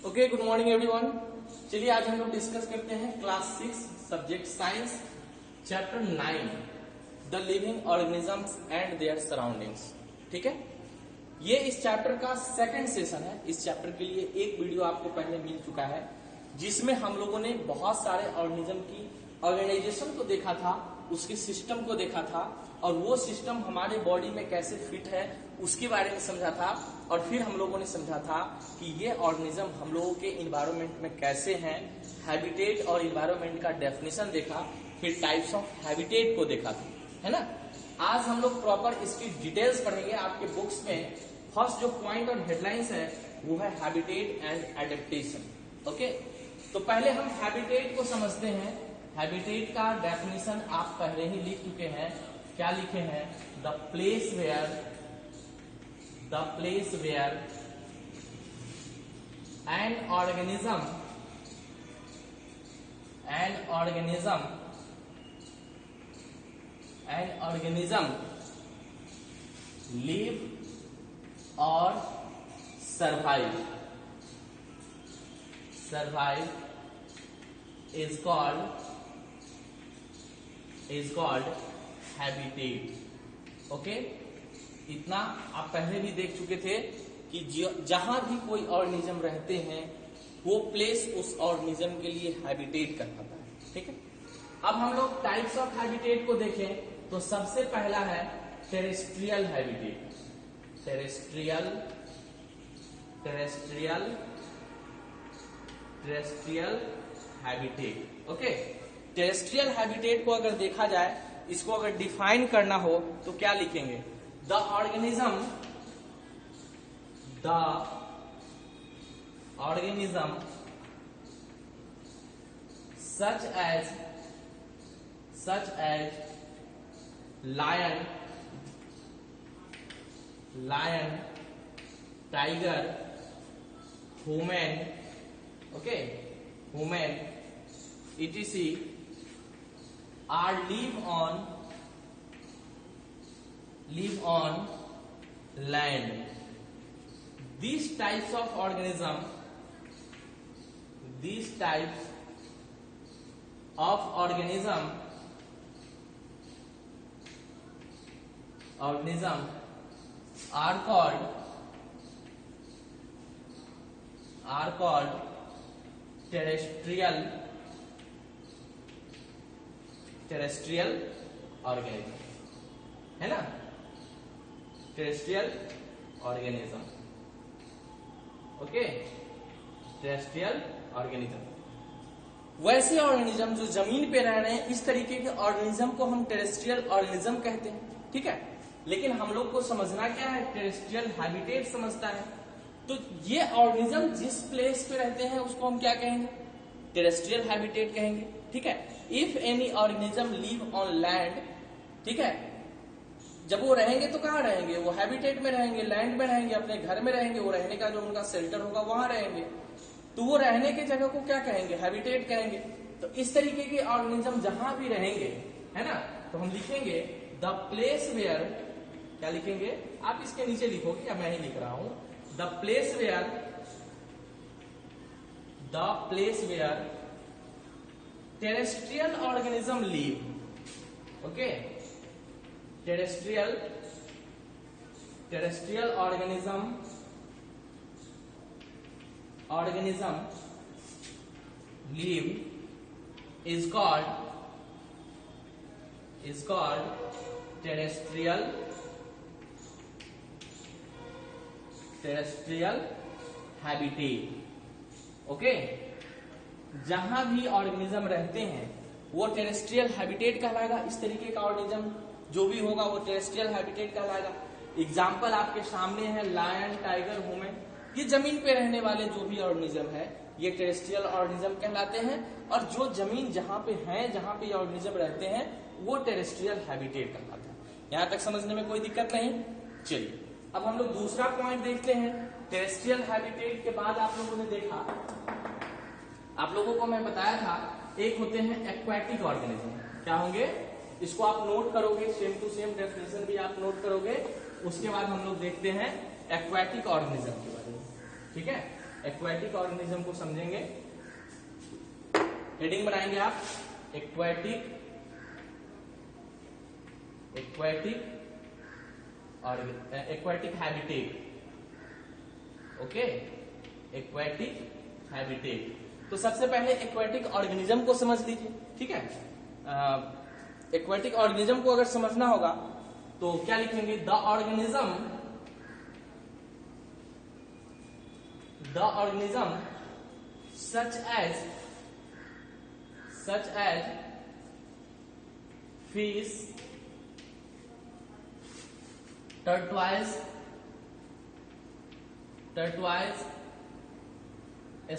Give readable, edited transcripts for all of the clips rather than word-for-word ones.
Okay, good morning everyone. चलिए आज हम लोग डिस्कस करते हैं class 6 subject science chapter 9 the living organisms and there surroundings. ठीक है, ये इस चैप्टर का सेकंड सेशन है। इस चैप्टर के लिए एक वीडियो आपको पहले मिल चुका है जिसमें हम लोगों ने बहुत सारे ऑर्गेनिज्म की ऑर्गेनाइजेशन को देखा था, उसके सिस्टम को देखा था और वो सिस्टम हमारे बॉडी में कैसे फिट है उसके बारे में समझा था। और फिर हम लोगों ने समझा था कि ये ऑर्गेनिज्म हम लोगों के इन्वायरमेंट में कैसे हैं, हैबिटेट और इन्वायरमेंट का डेफिनेशन देखा, फिर टाइप्स ऑफ हैबिटेट को देखा था, है ना। आज हम लोग प्रॉपर इसकी डिटेल्स पढ़ेंगे। आपके बुक्स में फर्स्ट जो पॉइंट और हेडलाइंस है वो है हैबिटेट एंड एडेप्टेशन। ओके, तो पहले हम हैबिटेट को समझते हैं। हैबिटेट का डेफिनेशन आप पहले ही लिख चुके हैं। क्या लिखे हैं? The place where an organism live और survive is called habitat। Okay, इतना आप पहले भी देख चुके थे कि जहां भी कोई ऑर्गेनिज्म रहते हैं वो प्लेस उस ऑर्गेनिज्म के लिए हैबिटेट कहलाता है। ठीक है, अब हम लोग टाइप्स ऑफ हैबिटेट को देखें तो सबसे पहला है terrestrial habitat. Terrestrial habitat. Okay, terrestrial habitat को अगर देखा जाए, इसको अगर डिफाइन करना हो तो क्या लिखेंगे? The organism such as lion, tiger, human, etc. are live on land. These types of organism are called terrestrial organism, है ना। Terrestrial organism. Okay, terrestrial organism वैसे ऑर्गेनिज्म जो जमीन पे रह रहे हैं, इस तरीके के ऑर्गेनिज्म को हम टेरेस्ट्रियल ऑर्गेनिज्म कहते हैं। ठीक है, लेकिन हम लोग को समझना क्या है? टेरेस्ट्रियल हैबिटेट समझता है। तो ये ऑर्गेनिज्म जिस प्लेस पे रहते हैं उसको हम क्या कहेंगे? टेरेस्ट्रियल हैबिटेट कहेंगे। ठीक है, if any organism live on land, ठीक है, जब वो रहेंगे तो कहाँ रहेंगे? वो हैबिटेट में रहेंगे, लैंड में रहेंगे, अपने घर में रहेंगे, वो रहने का जो उनका शेल्टर होगा वहां रहेंगे। तो वो रहने की जगह को क्या कहेंगे? हैबिटेट कहेंगे। तो इस तरीके के ऑर्गेनिज्म जहां भी रहेंगे, है ना, तो हम लिखेंगे द प्लेस वेयर। क्या लिखेंगे? आप इसके नीचे लिखोगे या मैं ही लिख रहा हूं? The place where terrestrial organism live. Okay, terrestrial organism live is called terrestrial habitat। Okay, जहां भी ऑर्गेनिज्म रहते हैं वो टेरेस्ट्रियल हैबिटेट कहलाएगा। इस तरीके का ऑर्गेनिज्म जो भी होगा वो टेरेस्ट्रियल हैबिटेट कहलाएगा। एग्जाम्पल आपके सामने है लायन, टाइगर, ह्यूमन। ये जमीन पे रहने वाले जो भी ऑर्गेनिज्म है ये टेरेस्ट्रियल ऑर्गेनिज्म कहलाते हैं। और जो जमीन जहां पे है, जहां पे ऑर्गेनिज्म रहते हैं वो टेरेस्ट्रियल हैबिटेट कहलाता है। यहां तक समझने में कोई दिक्कत नहीं। चलिए अब हम लोग दूसरा पॉइंट देखते हैं। टेरेस्ट्रियल हैबिटेट के बाद आप लोगों ने देखा, आप लोगों को मैं बताया था एक होते हैं एक्वाटिक ऑर्गेनिज्म। क्या होंगे? इसको आप नोट करोगे, सेम टू सेम डेफिनेशन भी आप नोट करोगे। उसके बाद हम लोग देखते हैं एक्वाटिक ऑर्गेनिज्म के बारे में। ठीक है, एक्वाटिक ऑर्गेनिज्म को समझेंगे। हेडिंग बनाएंगे आप एक्वाटिक और aquatic habitat. Okay, aquatic habitat. तो सबसे पहले एक्वाटिक ऑर्गेनिज्म को समझ लीजिए, ठीक है। एक्वाटिक ऑर्गेनिज्म को अगर समझना होगा तो क्या लिखेंगे, the organism such as fish, tortoise,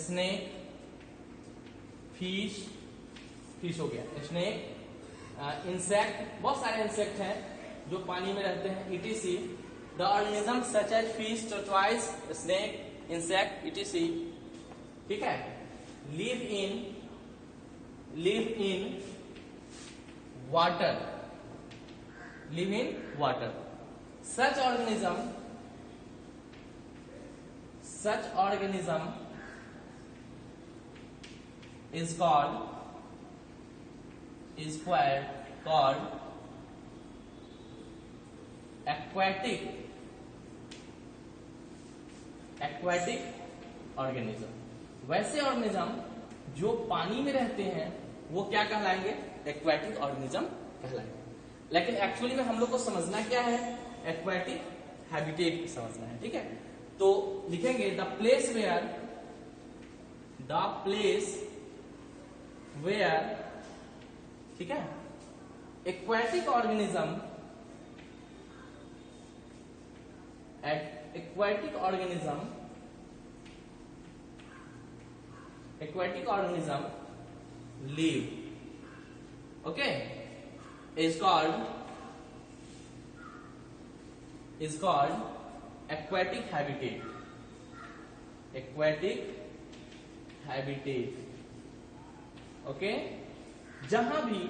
snake, fish हो गया, स्नेक, इंसेक्ट, बहुत सारे इंसेक्ट हैं जो पानी में रहते हैं, etc. The organism such as fish, tortoise, snake, insect, etc, ठीक है, live in water, such organism is called aquatic organism। वैसे ऑर्गेनिज्म जो पानी में रहते हैं वो क्या कहलाएंगे, एक्वाटिक ऑर्गेनिज्म कहलाएंगे। लेकिन एक्चुअली में हम लोग को समझना क्या है, एक्वाटिक हैबिटेट समझना है, ठीक है। तो लिखेंगे द प्लेस वेयर, ठीक है, aquatic organism live, okay, is called aquatic habitat, okay. जहां भी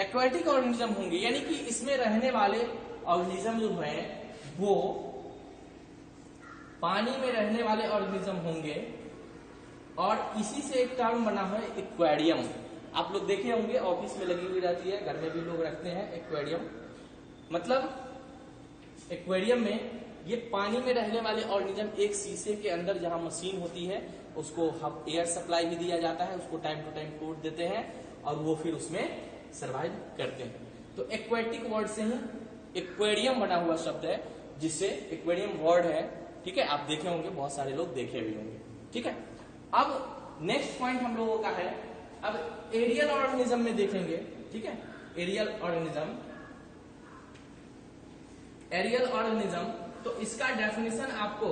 एक्वाटिक ऑर्गेनिज्म होंगे यानी कि इसमें रहने वाले ऑर्गेनिज्म जो हैं वो पानी में रहने वाले ऑर्गेनिज्म होंगे, और इसी से एक टर्म बना है एक्वेरियम। आप लोग देखे होंगे ऑफिस में लगी हुई रहती है, घर में भी लोग रखते हैं एक्वेरियम। मतलब एक्वेरियम में ये पानी में रहने वाले ऑर्गेनिज्म एक शीशे के अंदर जहां मशीन होती है उसको एयर सप्लाई भी दिया जाता है, उसको टाइम टू टाइम फूड देते हैं और वो फिर उसमें सरवाइव करते हैं। तो एक्वेटिक वर्ड से ही एक्वेरियम बना हुआ शब्द है, जिससे एक्वेरियम वर्ड है, ठीक है। आप देखे होंगे, बहुत सारे लोग देखे भी होंगे, ठीक है। अब नेक्स्ट पॉइंट हम लोगों का है, अब एरियल ऑर्गेनिज्म में देखेंगे, ठीक है। एरियल ऑर्गेनिज्म तो इसका डेफिनेशन आपको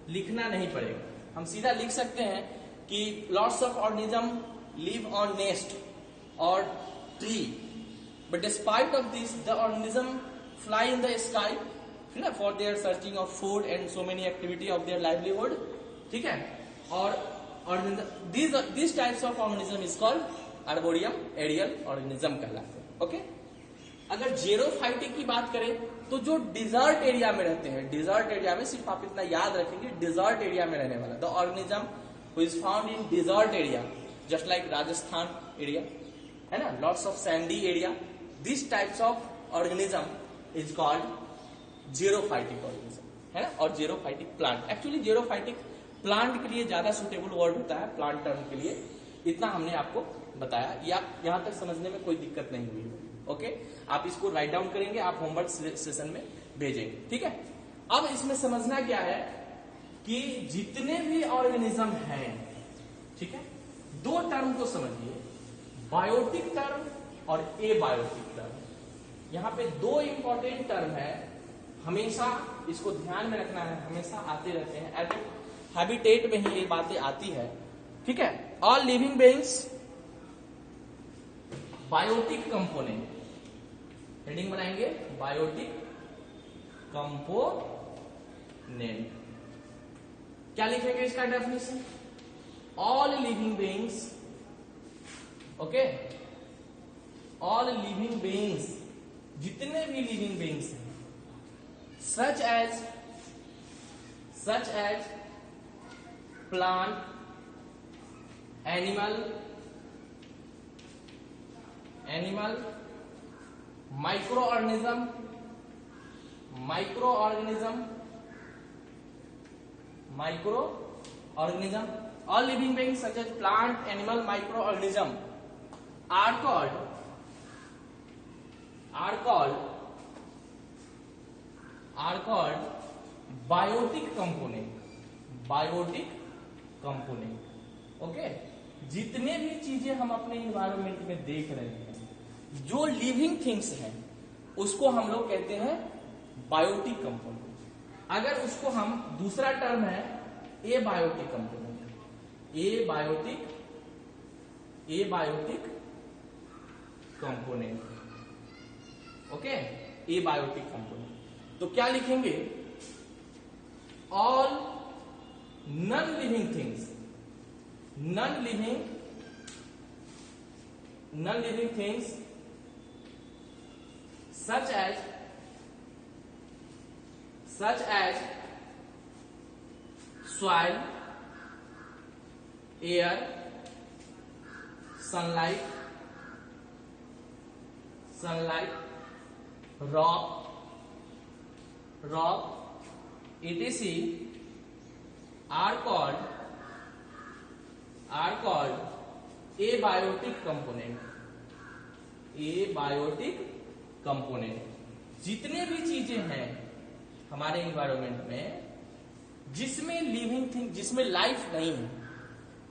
लिखना नहीं पड़ेगा, हम सीधा लिख सकते हैं कि lots of organism live on nest और tree, but despite of this the organism fly in the sky for their searching of food and so many activity of their livelihood, ठीक है। और this types of organism is called arboreum, aerial organism कहलाते हैं, okay. अगर xerophytic की बात करें तो जो डिजर्ट एरिया में रहते हैं, डिजर्ट एरिया में सिर्फ आप इतना याद रखेंगे, डिजर्ट एरिया में रहने वाला the organism who is found in desert area, just like Rajasthan area है ना, lots of sandy area, this types of organism is called xerophytic organism, है ना। और xerophytic plant, actually xerophytic plant के लिए ज्यादा सुटेबल वर्ड होता है प्लांट टर्म के लिए, इतना हमने आपको बताया, या यहां तक समझने में कोई दिक्कत नहीं हुई, ओके। आप इसको राइट डाउन करेंगे, आप होमवर्क सेशन में भेजेंगे, ठीक है। अब इसमें समझना क्या है कि जितने भी ऑर्गेनिज्म हैं, ठीक है, दो टर्म को समझिए, बायोटिक टर्म और एबायोटिक टर्म। यहां पे दो इंपॉर्टेंट टर्म है, हमेशा इसको ध्यान में रखना है, हमेशा आते रहते हैं, हैबिटेट में ही ये बातें आती है, ठीक है। All living beings biotic component, heading बनाएंगे बायोटिक कंपोनेंट। क्या लिखेंगे इसका definition, all living beings, okay, all living beings, जितने भी लिविंग बीइंग्स हैं, such as plant, animal, micro organism, all living beings such as plant, animal, microorganism are called biotic component. Okay, जितने भी चीजें हम अपने इन्वायरमेंट में देख रहे हैं जो लिविंग थिंग्स हैं उसको हम लोग कहते हैं बायोटिक कंपोनेंट. अगर उसको हम दूसरा टर्म है abiotic component, abiotic component. Okay, abiotic component. तो क्या लिखेंगे? All non living things such as soil, air, sunlight, rock, etc. are called abiotic component. जितने भी चीजें हैं हमारे एनवायरमेंट में जिसमें लिविंग थिंग, जिसमें लाइफ नहीं है,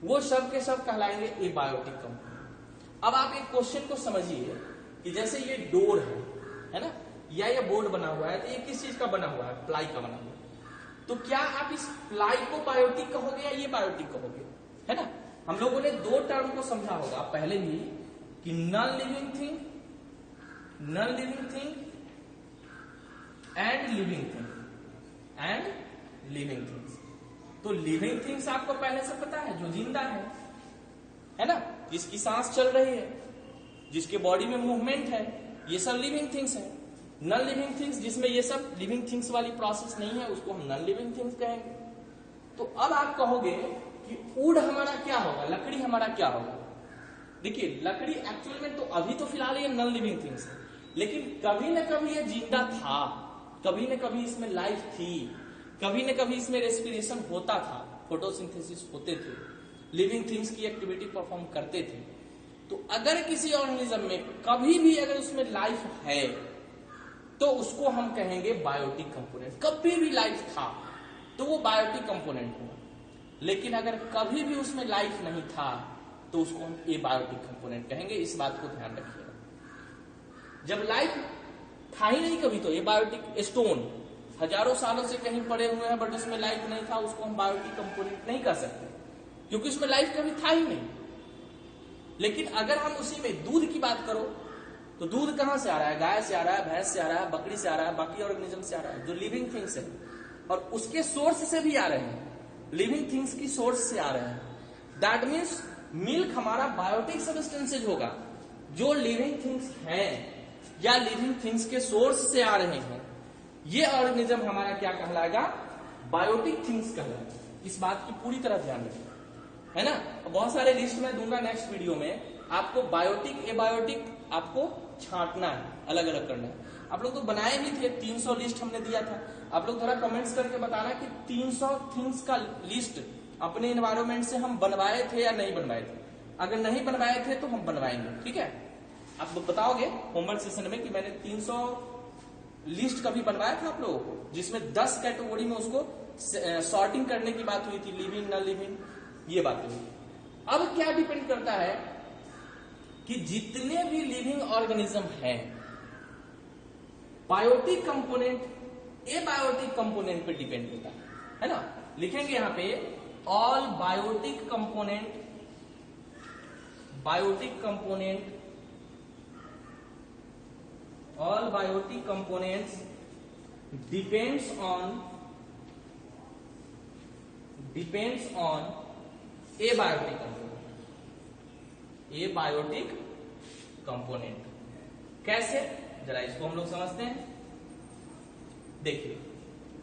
वो सब के सब कहलाएंगे एबायोटिक कंपोनेंट. अब आप एक क्वेश्चन को समझिए कि जैसे ये डोर है ना, या ये बोर्ड बना हुआ है, तो ये किस चीज का बना हुआ है? प्लाई का बना हुआ है. तो क्या आप इस प्लाई को बायोटिक कहोगे या ये बायोटिक कहोगे? है ना, हम लोगों ने दो टर्म को समझा होगा पहले भी कि non living thing and living things. तो लिविंग थिंग्स आपको पहले से पता है, जो जिंदा है ना, जिसकी सांस चल रही है, जिसके बॉडी में मूवमेंट है, ये सब लिविंग थिंग्स है. नॉन लिविंग थिंग्स जिसमें ये सब लिविंग थिंग्स वाली प्रोसेस नहीं है, उसको हम नॉन लिविंग थिंग्स कहेंगे. तो अब आप कहोगे कि वुड हमारा क्या होगा, लकड़ी हमारा क्या होगा? देखिए, लकड़ी एक्चुअल में तो अभी तो फिलहाल ये नॉन लिविंग थिंग्स है, लेकिन कभी न कभी ये जिंदा था, कभी न कभी इसमें लाइफ थी, कभी न कभी इसमें रेस्पिरेशन होता था, फोटोसिंथेसिस होते थे, लिविंग थिंग्स की एक्टिविटी परफॉर्म करते थे. तो अगर किसी ऑर्गेनिज्म में कभी भी अगर उसमें लाइफ है तो उसको हम कहेंगे बायोटिक कंपोनेंट. कभी भी लाइफ था तो वो बायोटिक कंपोनेंट हुआ. लेकिन अगर कभी भी उसमें लाइफ नहीं था तो उसको हम एबायोटिक कंपोनेंट कहेंगे. इस बात को ध्यान रखिएगा. जब लाइफ था ही नहीं कभी, तो एबायोटिक स्टोन हजारों सालों से कहीं पड़े हुए हैं बट उसमें लाइफ नहीं था, उसको हम बायोटिक कंपोनेंट नहीं कर सकते क्योंकि उसमें लाइफ कभी था ही नहीं. लेकिन अगर हम उसी में दूध की बात करो तो दूध कहां से आ रहा है? गाय से आ रहा है, भैंस से आ रहा है, बकरी से आ रहा है, बाकी ऑर्गेनिज्म से आ रहा है जो लिविंग थिंग्स है, और उसके सोर्स से भी आ रहे हैं, लिविंग थिंग्स की सोर्स से आ रहे हैं. दैट मीन्स मिल्क हमारा बायोटिक सब्सटेंसेज होगा जो लिविंग थिंग्स हैं या लिविंग थिंग्स के सोर्स से आ रहे हैं. ये ऑर्गेनिज्म हमारा क्या कहलाएगा? बायोटिक थिंग्स कहलाएगा. इस बात की पूरी तरह ध्यान रखिए, है ना. बहुत सारे लिस्ट में दूंगा नेक्स्ट वीडियो में. आपको बायोटिक एबायोटिक आपको छांटना है, अलग अलग करना है. आप लोग तो बनाए भी थे, 300 लिस्ट हमने दिया था. आप लोग थोड़ा कमेंट्स करके बताना कि 300 थिंग्स का लिस्ट अपने एनवायरमेंट से हम बनवाए थे या नहीं बनवाए थे. अगर नहीं बनवाए थे तो हम बनवाएंगे, ठीक है. आप बताओगे होमवर्क सेशन में कि मैंने 300 लिस्ट कभी बनवाया था आप लोगों को, जिसमें 10 कैटेगरी में उसको सॉर्टिंग करने की बात हुई थी, लिविंग नॉन लिविंग, ये बात हुई. अब क्या डिपेंड करता है कि जितने भी लिविंग ऑर्गेनिज्म हैं, बायोटिक कंपोनेंट एबायोटिक कंपोनेंट पे डिपेंड होता है ना. लिखेंगे यहां पे all biotic component all biotic components depends on abiotic component. कैसे, जरा इसको हम लोग समझते हैं. देखिए,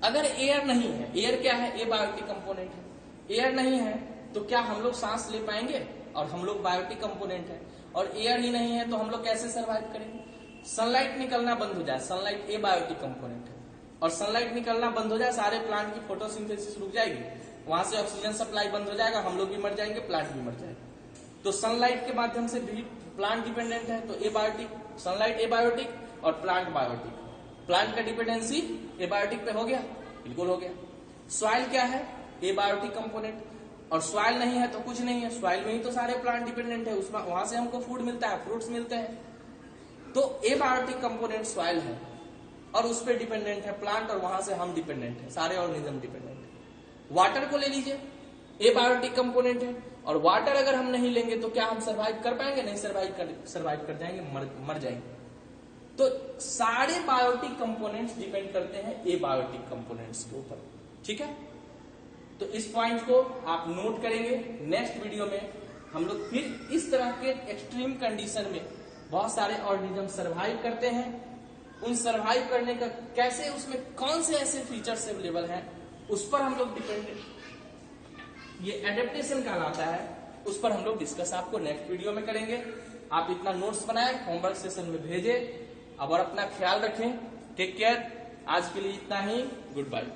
अगर एयर नहीं है, एयर क्या है? एबायोटिक कंपोनेंट है. एयर नहीं है तो क्या हम लोग सांस ले पाएंगे? और हम लोग बायोटिक कंपोनेंट है, और एयर ही नहीं है तो हम लोग कैसे सरवाइव करेंगे? सनलाइट निकलना बंद हो जाए, सनलाइट एबायोटिक कंपोनेंट है, और सनलाइट निकलना बंद हो जाए, सारे प्लांट की फोटोसिंथेसिस रुक जाएगी, वहां से ऑक्सीजन सप्लाई बंद हो जाएगा, हम लोग भी मर जाएंगे, प्लांट भी मर जाएगा। तो सनलाइट के माध्यम से भी प्लांट डिपेंडेंट है, तो एबायोटिक, सनलाइट एबायोटिक और प्लांट बायोटिक। प्लांट का डिपेंडेंसी एबायोटिक पे हो गया, बिल्कुल हो गया। सॉइल क्या है? एबायोटिक कंपोनेंट, और सॉइल नहीं है तो कुछ नहीं है, सॉइल में ही तो सारे प्लांट डिपेंडेंट है, उसमें वहां से हमको फूड मिलता है, फ्रूट्स मिलते हैं। तो एबायोटिक कंपोनेंट सॉइल है और उस पर डिपेंडेंट है प्लांट, और वहां से हम डिपेंडेंट है, सारे ऑर्गेनिज्म डिपेंडेंट है। वाटर को ले लीजिए, एबायोटिक कंपोनेंट है, और वाटर अगर हम नहीं लेंगे तो क्या हम सरवाइव कर पाएंगे? नहीं सरवाइव कर जाएंगे, मर जाएंगे। तो सारे बायोटिक कंपोनेंट्स डिपेंड करते हैं एबायोटिक कंपोनेंट्स के ऊपर, ठीक है। तो इस पॉइंट को आप नोट करेंगे। नेक्स्ट वीडियो में हम लोग फिर इस तरह के एक्सट्रीम कंडीशन में बहुत सारे ऑर्गेनिज्म सरवाइव करते हैं, उन सरवाइव करने का कैसे, उसमें कौन से ऐसे फीचर्स अवेलेबल हैं, उस पर हम लोग डिपेंडेंट, ये एडेप्टेशन कहलाता है, उस पर हम लोग डिस्कस आपको नेक्स्ट वीडियो में करेंगे। आप इतना नोट्स बनाएं, होमवर्क सेशन में भेजें, अब और अपना ख्याल रखें। Take care. आज के लिए इतना ही, गुड बाय।